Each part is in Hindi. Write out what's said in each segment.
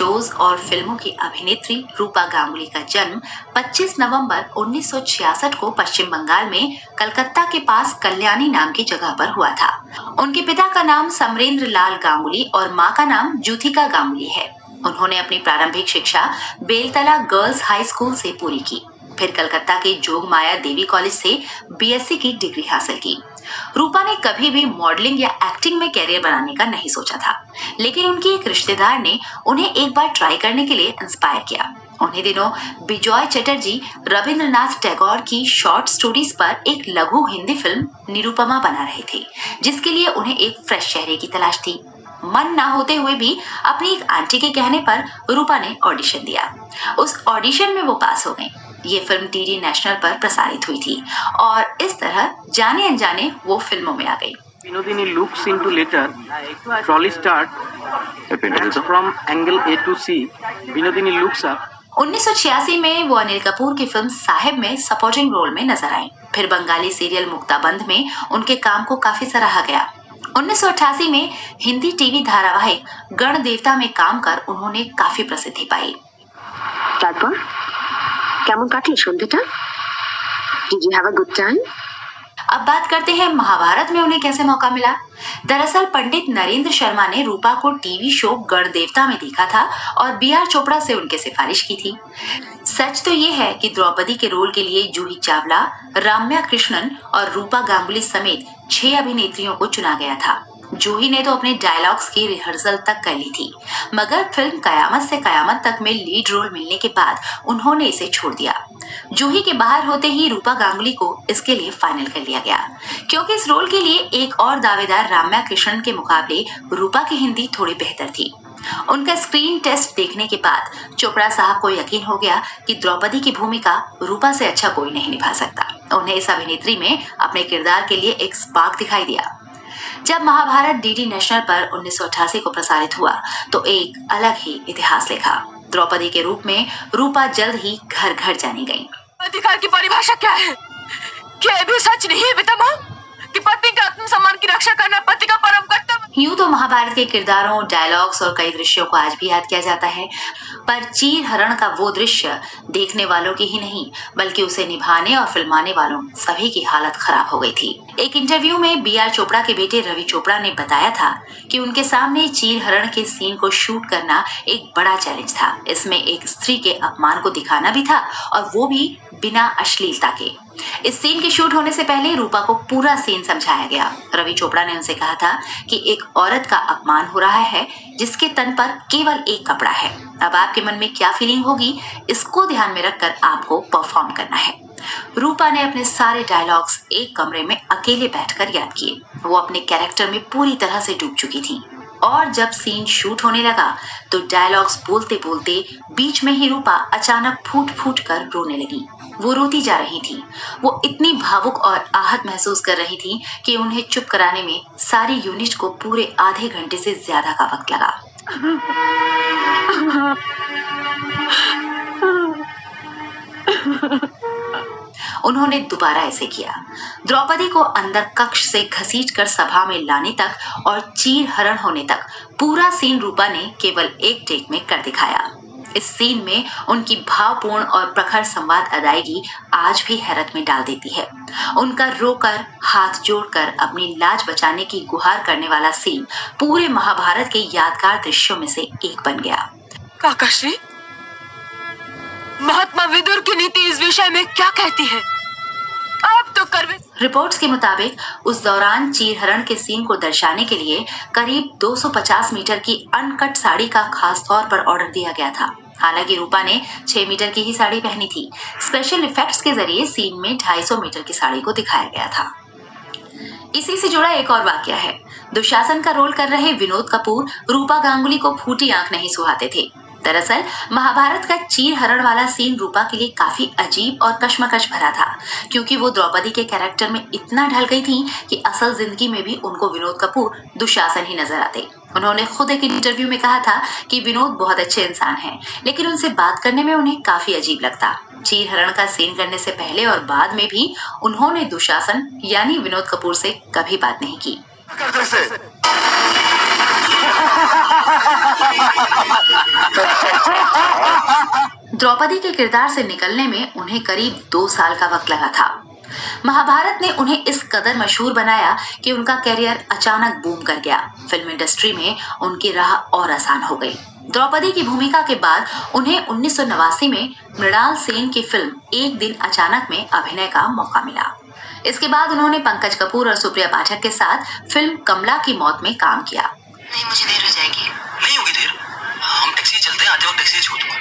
शोज और फिल्मों की अभिनेत्री रूपा गांगुली का जन्म 25 नवंबर 1966 को पश्चिम बंगाल में कलकत्ता के पास कल्याणी नाम की जगह पर हुआ था। उनके पिता का नाम समरेंद्र लाल गांगुली और मां का नाम ज्योतिका गांगुली है। उन्होंने अपनी प्रारंभिक शिक्षा बेलतला गर्ल्स हाई स्कूल से पूरी की। फिर कलकत्ता के जोगमाया देवी कॉलेज से बीएससी की डिग्री हासिल की। रूपा ने कभी भी मॉडलिंग या एक्टिंग में कैरियर बनाने का नहीं सोचा था, लेकिन उनकी एक रिश्तेदार ने उन्हें एक बार ट्राई करने के लिए इंस्पायर किया। उन्हीं दिनों बिजॉय चटर्जी रविंद्रनाथ टैगोर की शॉर्ट स्टोरीज पर एक लघु हिंदी फिल्म निरुपमा बना रहे थे, जिसके लिए उन्हें एक फ्रेश चेहरे की तलाश थी। मन ना होते हुए भी अपनी एक आंटी के कहने पर रूपा ने ऑडिशन दिया। उस ऑडिशन में वो पास हो गईं। ये फिल्म डीडी नेशनल पर प्रसारित हुई थी और इस तरह जाने अनजाने वो फिल्मों में आ गई। Binodini looks into later trolley start from angle A to C. Binodini looks up. 1986 में वो अनिल कपूर की फिल्म साहिब में सपोर्टिंग रोल में नजर आई। फिर बंगाली सीरियल मुक्ताबंध में उनके काम को काफी सराहा गया। 1988 में हिंदी टीवी धारावाहिक गण देवता में काम कर उन्होंने काफी प्रसिद्धि पाई। তারপর কেমন কাটলো সন্ধ্যাটা? Did you have a good time? अब बात करते हैं महाभारत में उन्हें कैसे मौका मिला। दरअसल पंडित नरेंद्र शर्मा ने रूपा को टीवी शो गण देवता में देखा था और बीआर चोपड़ा से उनके सिफारिश की थी। सच तो ये है कि द्रौपदी के रोल के लिए जूही चावला, राम्या कृष्णन और रूपा गांगुली समेत 6 अभिनेत्रियों को चुना गया था। जूही ने तो अपने डायलॉग्स की रिहर्सल तक कर ली थी, मगर फिल्म कयामत से कयामत तक में लीड रोल मिलने के बाद उन्होंने इसे छोड़ दिया। जूही के बाहर होते ही रूपा गांगुली को इसके लिए फाइनल कर लिया गया, क्योंकि इस रोल के लिए एक और दावेदार राम्या कृष्णन के मुकाबले रूपा की हिंदी थोड़ी बेहतर थी। उनका स्क्रीन टेस्ट देखने के बाद चोपड़ा साहब को यकीन हो गया कि द्रौपदी की भूमिका रूपा से अच्छा कोई नहीं निभा सकता। उन्हें इस अभिनेत्री में अपने किरदार के लिए एक स्पार्क दिखाई दिया। जब महाभारत डीडी नेशनल पर 1988 को प्रसारित हुआ तो एक अलग ही इतिहास लिखा। द्रौपदी के रूप में रूपा जल्द ही घर घर जानी गईं। अधिकार की परिभाषा क्या है? क्या ये भी सच नहीं है पितामह कि पति के आत्मसम्मान की रक्षा करना पति का परम कर्तव्य? यूं तो महाभारत के किरदारों, डायलॉग्स और कई दृश्यों को आज भी याद किया जाता है, पर चीर हरण का वो दृश्य देखने वालों की ही नहीं बल्कि उसे निभाने और फिल्माने वालों सभी की हालत खराब हो गई थी। एक इंटरव्यू में बीआर चोपड़ा के बेटे रवि चोपड़ा ने बताया था कि उनके सामने चीर हरण के सीन को शूट करना एक बड़ा चैलेंज था। इसमें एक स्त्री के अपमान को दिखाना भी था और वो भी बिना अश्लीलता के। इस सीन के शूट होने से पहले रूपा को पूरा सीन समझाया गया। रवि चोपड़ा ने उनसे कहा था कि एक औरत का अपमान हो रहा है जिसके तन पर केवल एक कपड़ा है। अब आपके मन में क्या फीलिंग होगी, इसको ध्यान में रखकर आपको परफॉर्म करना है। रूपा ने अपने सारे डायलॉग्स एक कमरे में अकेले बैठकर याद किए। वो अपने कैरेक्टर में पूरी तरह से डूब चुकी थी और जब सीन शूट होने लगा तो डायलॉग्स बोलते बोलते बीच में ही रूपा अचानक फूट फूट कर रोने लगी। वो रोती जा रही थी। वो इतनी भावुक और आहत महसूस कर रही थी कि उन्हें चुप कराने में सारी यूनिट को पूरे आधे घंटे से ज्यादा का वक्त लगा। उन्होंने दोबारा ऐसे किया। द्रौपदी को अंदर कक्ष से घसीटकर सभा में लाने तक और चीर हरण होने तक पूरा सीन रूपा ने केवल एक टेक में कर दिखाया। इस सीन में उनकी भावपूर्ण और प्रखर संवाद अदायगी आज भी हैरत में डाल देती है। उनका रोकर, हाथ जोड़कर अपनी लाज बचाने की गुहार करने वाला सीन पूरे महाभारत के यादगार दृश्यों में से एक बन गया। काकाश्री, महात्मा विदुर की नीति इस विषय में क्या कहती है? आप तो करवे। रिपोर्ट्स के मुताबिक उस दौरान चीर हरण के सीन को दर्शाने के लिए करीब 250 मीटर की अनकट साड़ी का खास तौर पर ऑर्डर दिया गया था। हालांकि रूपा ने 6 मीटर की ही साड़ी पहनी थी। स्पेशल इफेक्ट्स के जरिए सीन में 250 मीटर की साड़ी को दिखाया गया था। इसी से जुड़ा एक और वाकया है। दुशासन का रोल कर रहे विनोद कपूर रूपा गांगुली को फूटी आंख नहीं सुहाते थे। दरअसल महाभारत का चीर हरण वाला सीन रूपा के लिए काफी अजीब और कश्मकश भरा था, क्योंकि वो द्रौपदी के कैरेक्टर में इतना ढल गई थी कि असल जिंदगी में भी उनको विनोद कपूर दुशासन ही नजर आते। उन्होंने खुद एक इंटरव्यू में कहा था कि विनोद बहुत अच्छे इंसान हैं, लेकिन उनसे बात करने में उन्हें काफी अजीब लगता। चीर हरण का सीन करने से पहले और बाद में भी उन्होंने दुशासन यानी विनोद कपूर से कभी बात नहीं की। द्रौपदी के किरदार से निकलने में उन्हें करीब 2 साल का वक्त लगा था। महाभारत ने उन्हें इस कदर मशहूर बनाया कि उनका करियर अचानक बूम कर गया। फिल्म इंडस्ट्री में उनकी राह और आसान हो गई। द्रौपदी की भूमिका के बाद उन्हें 1989 में मृणाल सेन की फिल्म एक दिन अचानक में अभिनय का मौका मिला। इसके बाद उन्होंने पंकज कपूर और सुप्रिया पाठक के साथ फिल्म कमला की मौत में काम किया। नहीं, मुझे देर हो जाएगी। नहीं होगी देर, हम टैक्सी चलते हैं, आते वक्त टैक्सी छोड़ दूंगा।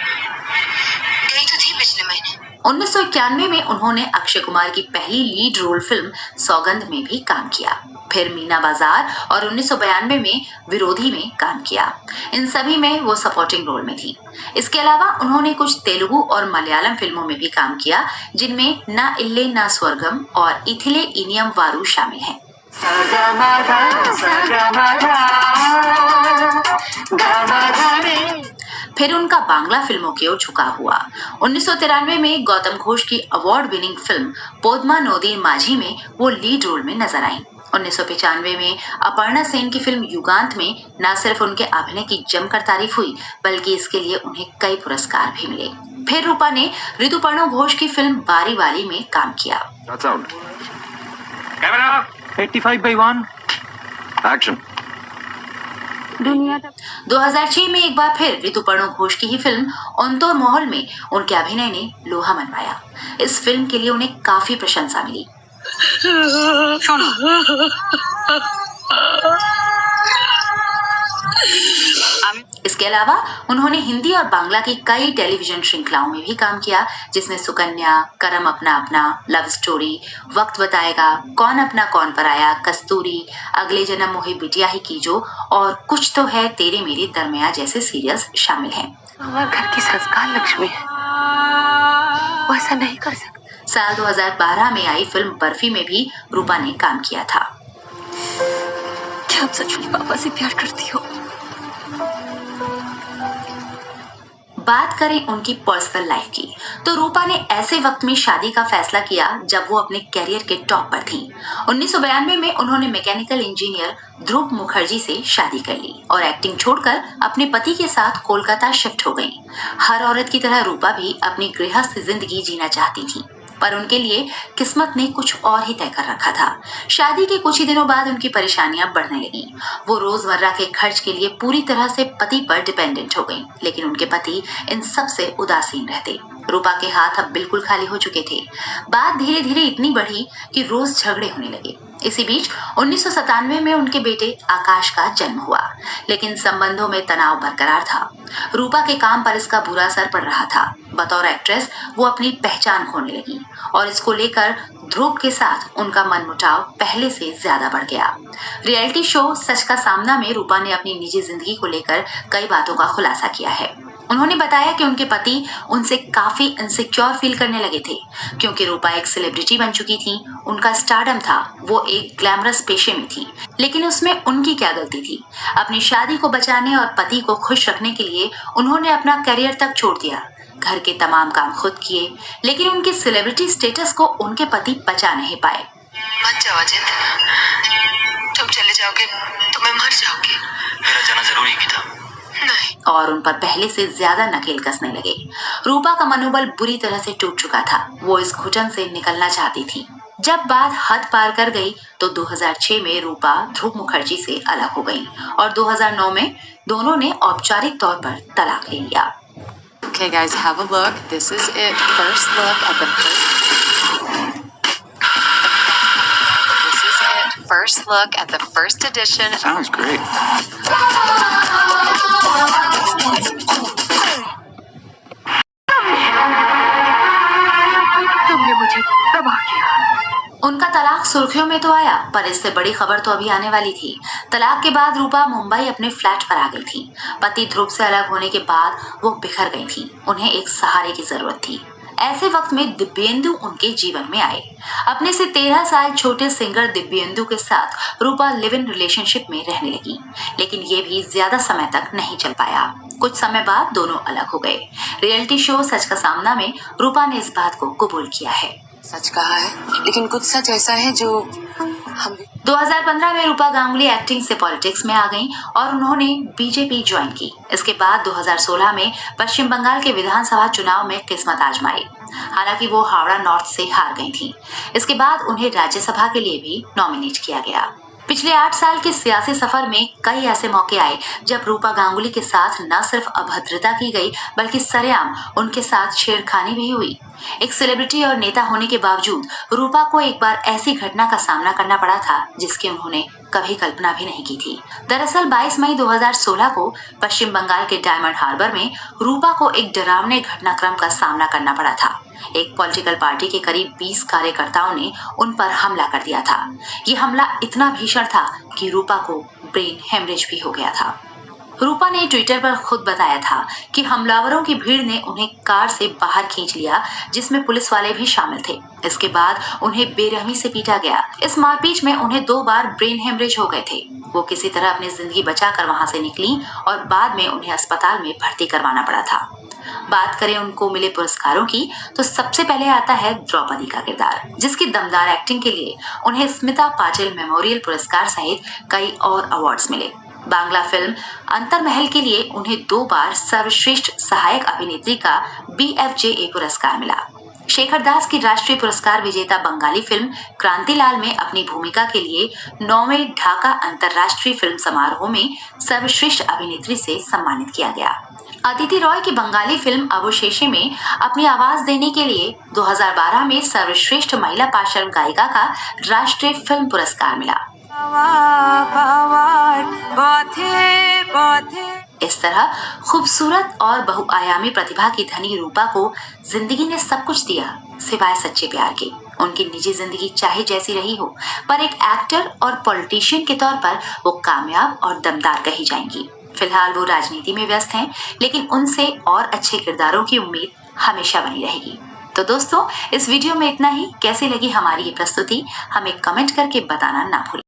गई तो थी पिछले महीने। 1991 में उन्होंने अक्षय कुमार की पहली लीड रोल फिल्म सौगंध में भी काम किया। फिर मीना बाजार और 1992 में विरोधी में काम किया। इन सभी में वो सपोर्टिंग रोल में थी। इसके अलावा उन्होंने कुछ तेलुगु और मलयालम फिल्मों में भी काम किया, जिनमें ना इल्ले ना स्वर्गम और इथिले इनियम वारू शामिल हैं। फिर उनका बांग्ला फिल्मों की ओर झुकाव हुआ। 1993 में गौतम घोष की अवार्ड विनिंग फिल्म पोदमा नोदी माझी में वो लीड रोल में नजर आईं। 1995 में अपर्णा सेन की फिल्म युगांत में न सिर्फ उनके अभिनय की जमकर तारीफ हुई, बल्कि इसके लिए उन्हें कई पुरस्कार भी मिले। फिर रूपा ने ऋतुपर्णो घोष की फिल्म बारी वाली में काम किया। 85/1 एक्शन। 2006 में एक बार फिर ऋतुपर्णो घोष की ही फिल्म अंतोर महल में उनके अभिनय ने लोहा मनवाया। इस फिल्म के लिए उन्हें काफी प्रशंसा मिली। इसके अलावा उन्होंने हिंदी और बांग्ला की कई टेलीविजन श्रृंखलाओं में भी काम किया, जिसमें सुकन्या, करम अपना अपना, लव स्टोरी, वक्त बताएगा, कौन अपना कौन पराया, कस्तूरी, अगले जन्म मोहे बिटिया ही कीजो और कुछ तो है तेरे मेरे दरमिया जैसे सीरियल्स शामिल हैं। हमारे घर की संस्कार लक्ष्मी है, वो ऐसा नहीं कर सकती। साल 2012 में आई फिल्म बर्फी में भी रूपा ने काम किया था। क्या आप सचमुच पापा से प्यार करती हो? बात करें उनकी पर्सनल लाइफ की, तो रूपा ने ऐसे वक्त में शादी का फैसला किया जब वो अपने करियर के टॉप पर थी। 1992 में उन्होंने मैकेनिकल इंजीनियर ध्रुव मुखर्जी से शादी कर ली और एक्टिंग छोड़कर अपने पति के साथ कोलकाता शिफ्ट हो गईं। हर औरत की तरह रूपा भी अपनी गृहस्थ जिंदगी जीना चाहती थी, पर उनके लिए किस्मत ने कुछ और ही तय कर रखा था। शादी के कुछ ही दिनों बाद उनकी परेशानियां बढ़ने लगीं। वो रोजमर्रा के खर्च के लिए पूरी तरह से पति पर डिपेंडेंट हो गईं, लेकिन उनके पति इन सब से उदासीन रहते। रूपा के हाथ अब बिल्कुल खाली हो चुके थे। बात धीरे धीरे इतनी बढ़ी कि रोज झगड़े होने लगे। इसी बीच 1997 में उनके बेटे आकाश का जन्म हुआ, लेकिन संबंधों में तनाव बरकरार था। रूपा के काम पर इसका बुरा असर पड़ रहा था। बतौर एक्ट्रेस वो अपनी पहचान खोने लगी और इसको लेकर ध्रुव के साथ उनका मनमुटाव पहले से ज्यादा बढ़ गया। रियलिटी शो सच का सामना में रूपा ने अपनी निजी जिंदगी को लेकर कई बातों का खुलासा किया है। उन्होंने बताया कि उनके पति उनसे काफी इनसिक्योर फील करने लगे थे, क्योंकि रूपा एक सेलिब्रिटी बन चुकी थी। उनका स्टारडम था, वो एक ग्लैमरस पेशे में थी, लेकिन उसमें उनकी क्या गलती थी। अपनी शादी को बचाने और पति को खुश रखने के लिए उन्होंने अपना करियर तक छोड़ दिया, घर के तमाम काम खुद किए, लेकिन उनके सेलिब्रिटी स्टेटस को उनके पति बचा नहीं पाए। मत जाओ अजित, तुम चले जाओगे तो मैं मर जाऊंगी। मेरा जाना जरूरी ही था। नहीं। और उन पर पहले से ज्यादा नकेल कसने लगे। रूपा का मनोबल बुरी तरह से टूट चुका था। वो इस घुटन से निकलना चाहती थी। जब बात हद पार कर गई तो 2006 में रूपा ध्रुव मुखर्जी से अलग हो गई और 2009 में दोनों ने औपचारिक तौर पर तलाक ले लिया। Okay guys, have a look. This is it. First look at the first look at the first edition. Sounds great. तुमने मुझे तबाह किया। उनका तलाक सुर्खियों में तो आया, पर इससे बड़ी खबर तो अभी आने वाली थी। तलाक के बाद रूपा मुंबई अपने फ्लैट पर आ गई थी। पति ध्रुव से अलग होने के बाद वो बिखर गई थी। उन्हें एक सहारे की जरूरत थी। ऐसे वक्त में दिव्येंदु उनके जीवन में आए। अपने से 13 साल छोटे सिंगर दिव्येंदु के साथ रूपा लिव इन रिलेशनशिप में रहने लगी, लेकिन ये भी ज्यादा समय तक नहीं चल पाया। कुछ समय बाद दोनों अलग हो गए। रियलिटी शो सच का सामना में रूपा ने इस बात को कबूल किया है। सच कहा है, लेकिन कुछ सच ऐसा है जो 2015 में रूपा गांगुली एक्टिंग से पॉलिटिक्स में आ गईं और उन्होंने बीजेपी ज्वाइन की। इसके बाद 2016 में पश्चिम बंगाल के विधानसभा चुनाव में किस्मत आजमाई। हालांकि वो हावड़ा नॉर्थ से हार गई थी। इसके बाद उन्हें राज्यसभा के लिए भी नॉमिनेट किया गया। पिछले 8 साल के सियासी सफर में कई ऐसे मौके आए जब रूपा गांगुली के साथ न सिर्फ अभद्रता की गई बल्कि सरेआम उनके साथ छेड़खानी भी हुई। एक सेलिब्रिटी और नेता होने के बावजूद रूपा को एक बार ऐसी घटना का सामना करना पड़ा था जिसकी उन्होंने कभी कल्पना भी नहीं की थी। दरअसल 22 मई 2016 को पश्चिम बंगाल के डायमंड हार्बर में रूपा को एक डरावने घटनाक्रम का सामना करना पड़ा था। एक पॉलिटिकल पार्टी के करीब 20 कार्यकर्ताओं ने उन पर हमला कर दिया था। ये हमला इतना भीषण था कि रूपा को ब्रेन हेमरेज भी हो गया था। रूपा ने ट्विटर पर खुद बताया था कि हमलावरों की भीड़ ने उन्हें कार से बाहर खींच लिया, जिसमें पुलिस वाले भी शामिल थे। इसके बाद उन्हें बेरहमी से पीटा गया। इस मारपीट में उन्हें 2 बार ब्रेन हेमरेज हो गए थे। वो किसी तरह अपनी जिंदगी बचाकर वहां से निकली और बाद में उन्हें अस्पताल में भर्ती करवाना पड़ा था। बात करें उनको मिले पुरस्कारों की तो सबसे पहले आता है द्रौपदी का किरदार, जिसकी दमदार एक्टिंग के लिए उन्हें स्मिता पाटिल मेमोरियल पुरस्कार सहित कई और अवार्ड्स मिले। बांग्ला फिल्म अंतरमहल के लिए उन्हें 2 बार सर्वश्रेष्ठ सहायक अभिनेत्री का BFJA पुरस्कार मिला। शेखर दास की राष्ट्रीय पुरस्कार विजेता बंगाली फिल्म क्रांतिलाल में अपनी भूमिका के लिए 9वें ढाका अंतर्राष्ट्रीय फिल्म समारोह में सर्वश्रेष्ठ अभिनेत्री से सम्मानित किया गया। अदिति रॉय की बंगाली फिल्म अवशेषे में अपनी आवाज देने के लिए 2012 में सर्वश्रेष्ठ महिला पार्श्व गायिका का राष्ट्रीय फिल्म पुरस्कार मिला। इस तरह खूबसूरत और बहुआयामी प्रतिभा की धनी रूपा को जिंदगी ने सब कुछ दिया सिवाय सच्चे प्यार के। उनकी निजी जिंदगी चाहे जैसी रही हो, पर एक एक्टर और पॉलिटिशियन के तौर पर वो कामयाब और दमदार कही जाएंगी। फिलहाल वो राजनीति में व्यस्त हैं, लेकिन उनसे और अच्छे किरदारों की उम्मीद हमेशा बनी रहेगी। तो दोस्तों, इस वीडियो में इतना ही। कैसी लगी हमारी ये प्रस्तुति हमें कमेंट करके बताना ना भूलें।